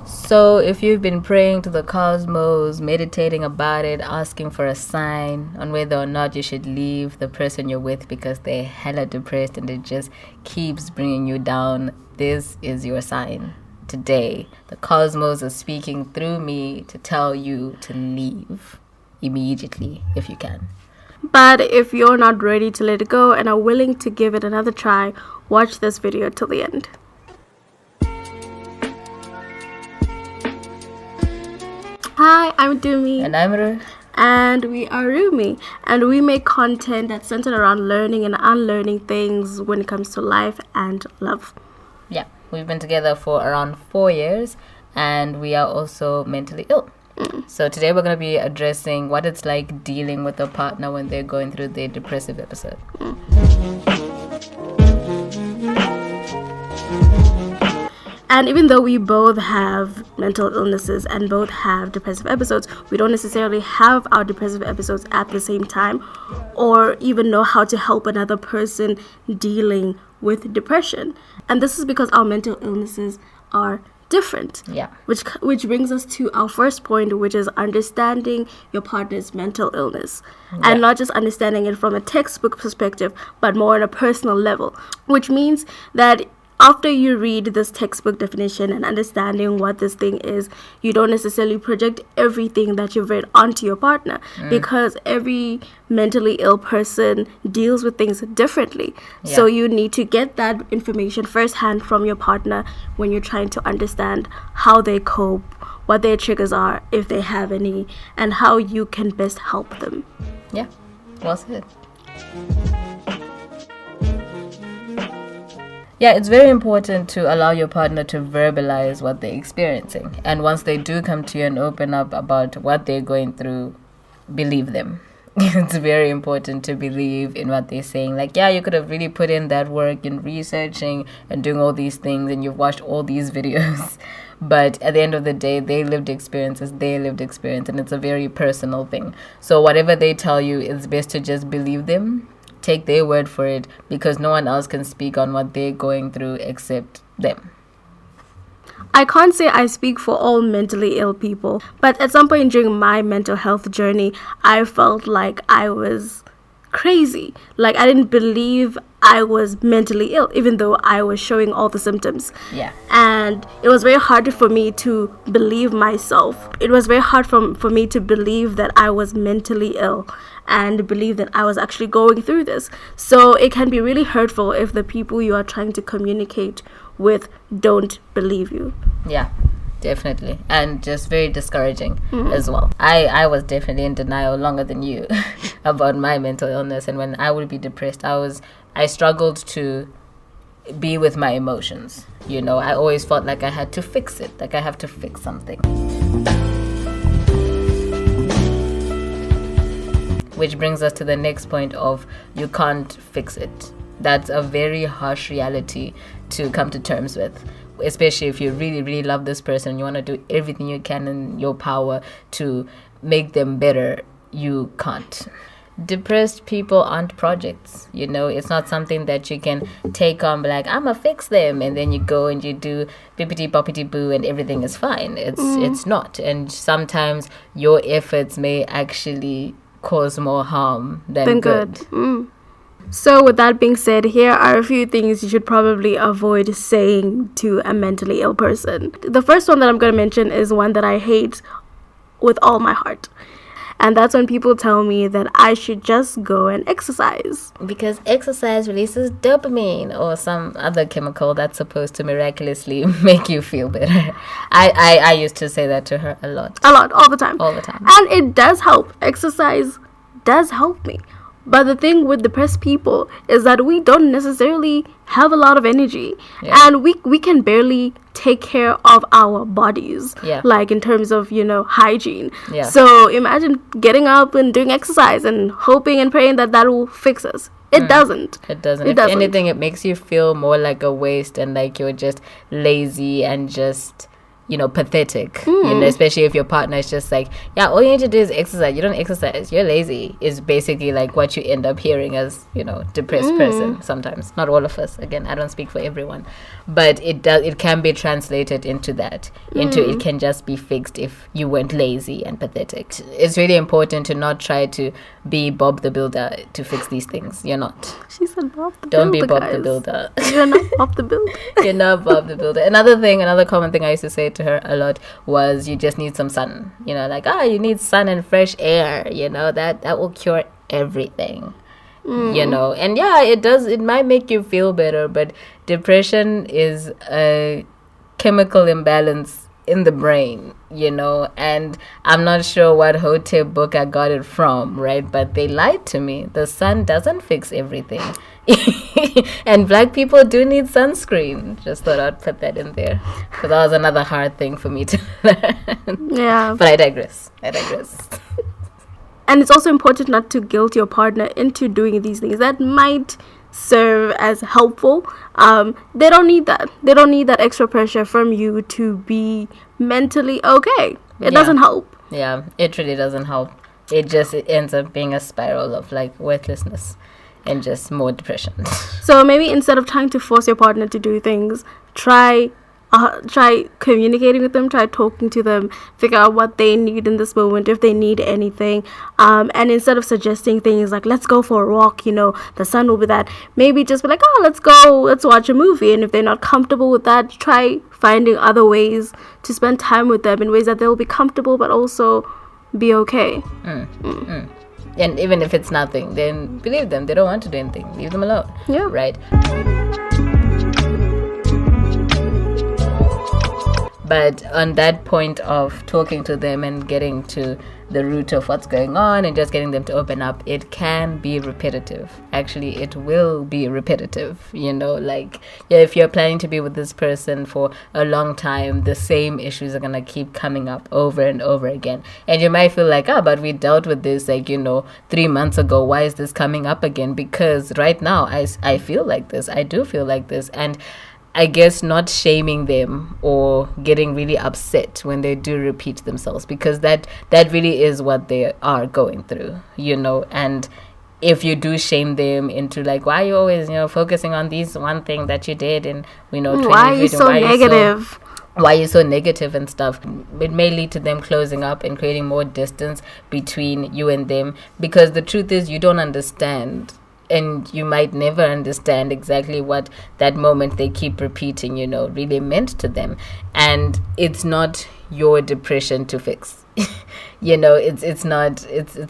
So if you've been praying to the cosmos, meditating about it, asking for a sign on whether or not you should leave the person you're with because they're hella depressed and it just keeps bringing you down, this is your sign. Today, the cosmos is speaking through me to tell you to leave immediately if you can. But if you're not ready to let it go and are willing to give it another try, watch this video till the end. Hi, I'm Dumi. And I'm Ru. And we are Rumi. And we make content that's centered around learning and unlearning things when it comes to life and love. Yeah, we've been together for around 4 years and we are also mentally ill. So today we're going to be addressing what it's like dealing with a partner when they're going through their depressive episode. And even though we both have mental illnesses and both have depressive episodes, we don't necessarily have our depressive episodes at the same time or even know how to help another person dealing with depression. And this is because our mental illnesses are different. Yeah. Which brings us to our first point, which is understanding your partner's mental illness. Yeah. And not just understanding it from a textbook perspective, but more on a personal level, which means that after you read this textbook definition and understanding what this thing is, you don't necessarily project everything that you've read onto your partner because every mentally ill person deals with things differently. Yeah. So you need to get that information firsthand from your partner when you're trying to understand how they cope, what their triggers are, if they have any, and how you can best help them. Yeah, well said. Yeah, it's very important to allow your partner to verbalize what they're experiencing. And once they do come to you and open up about what they're going through, believe them. It's very important to believe in what they're saying. Like, yeah, you could have really put in that work in researching and doing all these things and you've watched all these videos. But at the end of the day, their lived experience is their lived experience and it's a very personal thing. So whatever they tell you, it's best to just believe them. Take their word for it because no one else can speak on what they're going through except them. I can't say I speak for all mentally ill people, but at some point during my mental health journey, I felt like I was crazy. Like I didn't believe I was mentally ill, even though I was showing all the symptoms. Yeah. And it was very hard for me to believe myself. It was very hard for me to believe that I was mentally ill and believe that I was actually going through this. So it can be really hurtful if the people you are trying to communicate with don't believe you. Yeah, definitely. And just very discouraging as well. I was definitely in denial longer than you about my mental illness. And when I would be depressed, I struggled to be with my emotions. You know, I always felt like I had to fix it, like I have to fix something. Which brings us to the next point of you can't fix it. That's a very harsh reality to come to terms with, especially if you really, really love this person and you want to do everything you can in your power to make them better. You can't. Depressed people aren't projects. You know, it's not something that you can take on, be like, I'ma fix them, and then you go and you do bippity boppity boo and everything is fine. It's not. And sometimes your efforts may actually cause more harm than good. So with that being said, here are a few things you should probably avoid saying to a mentally ill person. The first one that I'm going to mention is one that I hate with all my heart. And that's when people tell me that I should just go and exercise. Because exercise releases dopamine or some other chemical that's supposed to miraculously make you feel better. I used to say that to her a lot, all the time. And it does help. Exercise does help me. But the thing with depressed people is that we don't necessarily have a lot of energy. Yeah. And we can barely take care of our bodies. Yeah. Like in terms of, hygiene. Yeah. So imagine getting up and doing exercise and hoping and praying that will fix us. It doesn't. If anything, it makes you feel more like a waste and like you're just lazy and just pathetic, especially if your partner is just like, yeah, all you need to do is exercise. You don't exercise, you're lazy, is basically like what you end up hearing as, depressed person sometimes. Not all of us. Again, I don't speak for everyone. But it can be translated into that. It can just be fixed if you weren't lazy and pathetic. It's really important to not try to be Bob the Builder to fix these things. You're not. She said Bob the Builder. Don't be Bob guys. the Builder. You're not Bob the Builder. You're not Bob the Builder. Another common thing I used to say to her a lot was, you just need some sun. You need sun and fresh air. That will cure everything. And yeah, it might make you feel better, but depression is a chemical imbalance in the brain, and I'm not sure what Hotep book I got it from, right? But they lied to me. The sun doesn't fix everything. And black people do need sunscreen. Just thought I'd put that in there, because that was another hard thing for me to learn. Yeah. But I digress. And it's also important not to guilt your partner into doing these things that might serve as helpful. They don't need that. They don't need that extra pressure from you to be mentally okay. It doesn't help. Yeah, it really doesn't help. It ends up being a spiral of like worthlessness and just more depression. So maybe instead of trying to force your partner to do things, try communicating with them, try talking to them, figure out what they need in this moment, if they need anything, and instead of suggesting things like, let's go for a walk, the sun will be that, maybe just be like, oh, let's watch a movie. And if they're not comfortable with that, try finding other ways to spend time with them in ways that they'll be comfortable but also be okay. And even if it's nothing, then believe them. They don't want to do anything. Leave them alone. Yeah. Right? But on that point of talking to them and getting to the root of what's going on and just getting them to open up, it can be repetitive. Actually, it will be repetitive. If you're planning to be with this person for a long time, the same issues are going to keep coming up over and over again. And you might feel like, but we dealt with this 3 months ago. Why is this coming up again? Because right now I feel like this. I do feel like this. And I guess not shaming them or getting really upset when they do repeat themselves, because that really is what they are going through, and if you do shame them into like, why are you always, focusing on this one thing that you did and, 20 why are you so negative? Why are you so negative and stuff? It may lead to them closing up and creating more distance between you and them, because the truth is you don't understand. And you might never understand exactly what that moment they keep repeating, really meant to them. And it's not your depression to fix. It's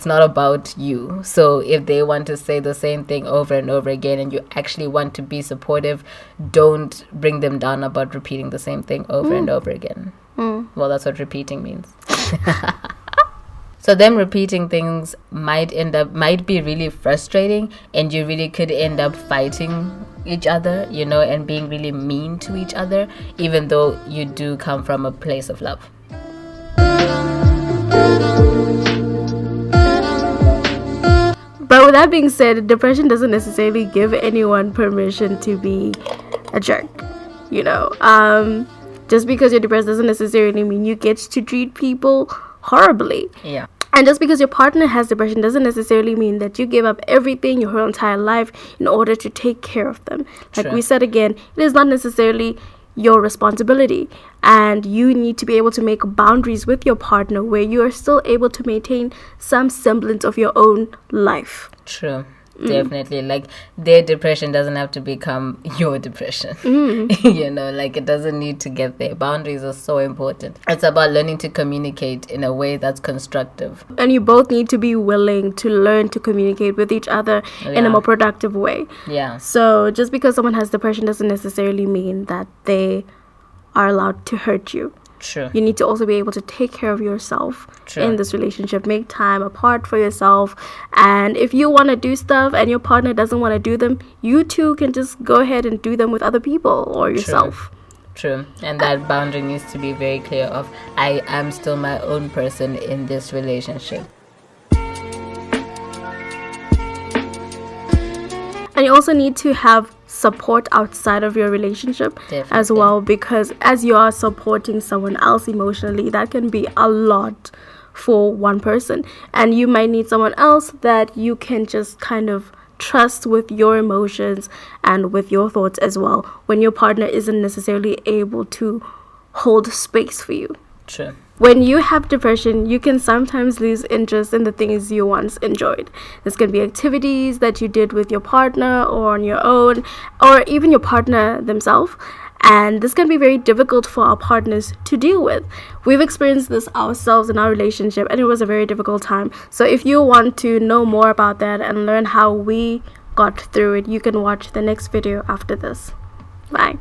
not about you. So if they want to say the same thing over and over again and you actually want to be supportive, don't bring them down about repeating the same thing over and over again. Well, that's what repeating means. So them repeating things might be really frustrating, and you really could end up fighting each other, and being really mean to each other, even though you do come from a place of love. But with that being said, depression doesn't necessarily give anyone permission to be a jerk. Just because you're depressed doesn't necessarily mean you get to treat people horribly. Yeah. And just because your partner has depression doesn't necessarily mean that you give up everything your whole entire life in order to take care of them. Like we said again, it is not necessarily your responsibility, and you need to be able to make boundaries with your partner where you are still able to maintain some semblance of your own life. True. Definitely. Like, their depression doesn't have to become your depression. It doesn't need to get there. Boundaries are so important. It's about learning to communicate in a way that's constructive. And you both need to be willing to learn to communicate with each other in a more productive way. Yeah. So just because someone has depression doesn't necessarily mean that they are allowed to hurt you. True. You need to also be able to take care of yourself in this relationship. Make time apart for yourself. And if you want to do stuff and your partner doesn't want to do them, you two can just go ahead and do them with other people or yourself. True. And that boundary needs to be very clear of, I am still my own person in this relationship. And you also need to have support outside of your relationship as Definitely. well, because as you are supporting someone else emotionally, that can be a lot for one person, and you might need someone else that you can just kind of trust with your emotions and with your thoughts as well, when your partner isn't necessarily able to hold space for you. True. When you have depression, you can sometimes lose interest in the things you once enjoyed. This can be activities that you did with your partner or on your own, or even your partner themselves. And this can be very difficult for our partners to deal with. We've experienced this ourselves in our relationship, and it was a very difficult time. So if you want to know more about that and learn how we got through it, you can watch the next video after this. Bye.